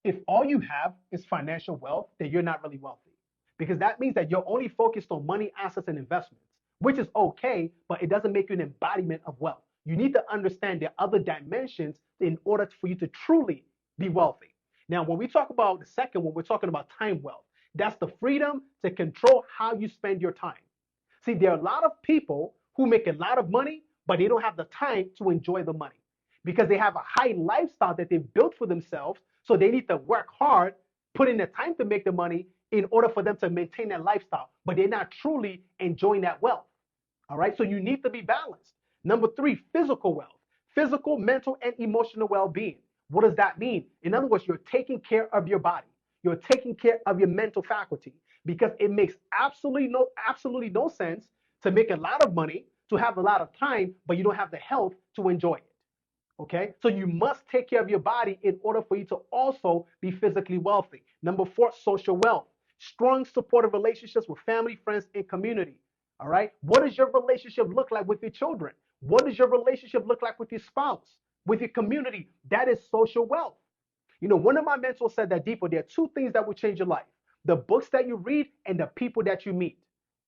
If all you have is financial wealth, then you're not really wealthy because that means that you're only focused on money, assets, and investments, which is okay, but it doesn't make you an embodiment of wealth. You need to understand the other dimensions in order for you to truly be wealthy. Now, when we talk about the second one, we're talking about time wealth. That's the freedom to control how you spend your time. See, there are a lot of people who make a lot of money, but they don't have the time to enjoy the money because they have a high lifestyle that they've built for themselves. So they need to work hard, put in the time to make the money in order for them to maintain that lifestyle, but they're not truly enjoying that wealth. All right. So you need to be balanced. Number three, physical wealth, physical, mental, and emotional well being. What does that mean? In other words, you're taking care of your body, you're taking care of your mental faculty because it makes absolutely no sense to make a lot of money, to have a lot of time, but you don't have the health to enjoy it. Okay, so you must take care of your body in order for you to also be physically wealthy. Number four, social wealth, strong supportive relationships with family, friends, and community. All right, what does your relationship look like with your children? What does your relationship look like with your spouse, with your community? That is social wealth. You know, one of my mentors said that deeper. There are two things that will change your life: the books that you read and the people that you meet.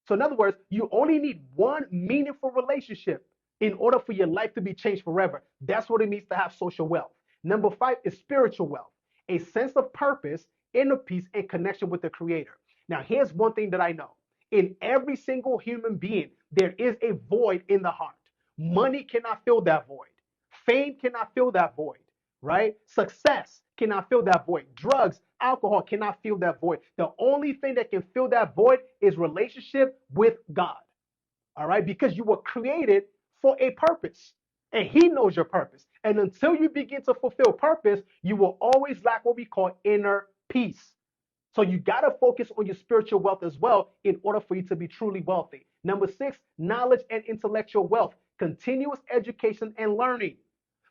So, in other words, you only need one meaningful relationship in order for your life to be changed forever. That's what it means to have social wealth. Number five is spiritual wealth, a sense of purpose, inner peace, and connection with the Creator. Now, here's one thing that I know: in every single human being, there is a void in the heart. Money cannot fill that void, fame cannot fill that void, right? Success cannot fill that void. Drugs, alcohol cannot fill that void. The only thing that can fill that void is relationship with God. All right? Because you were created for a purpose. And he knows your purpose. And until you begin to fulfill purpose, you will always lack what we call inner peace. So you got to focus on your spiritual wealth as well in order for you to be truly wealthy. Number six, knowledge and intellectual wealth, continuous education and learning.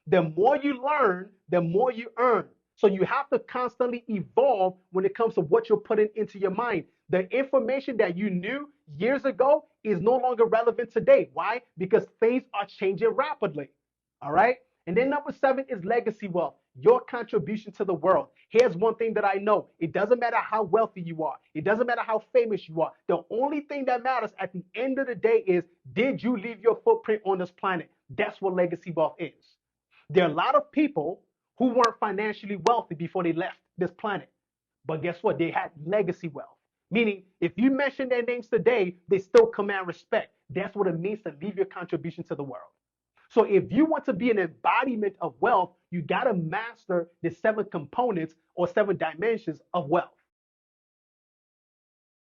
The more you learn, the more you earn. So you have to constantly evolve when it comes to what you're putting into your mind. The information that you knew years ago is no longer relevant today. Why? Because things are changing rapidly. All right. And then number seven is legacy wealth, your contribution to the world. Here's one thing that I know: it doesn't matter how wealthy you are, it doesn't matter how famous you are. The only thing that matters at the end of the day is, did you leave your footprint on this planet? That's what legacy wealth is. There are a lot of people who weren't financially wealthy before they left this planet. But guess what? They had legacy wealth. Meaning, if you mention their names today, they still command respect. That's what it means to leave your contribution to the world. So if you want to be an embodiment of wealth, you got to master the seven components or seven dimensions of wealth.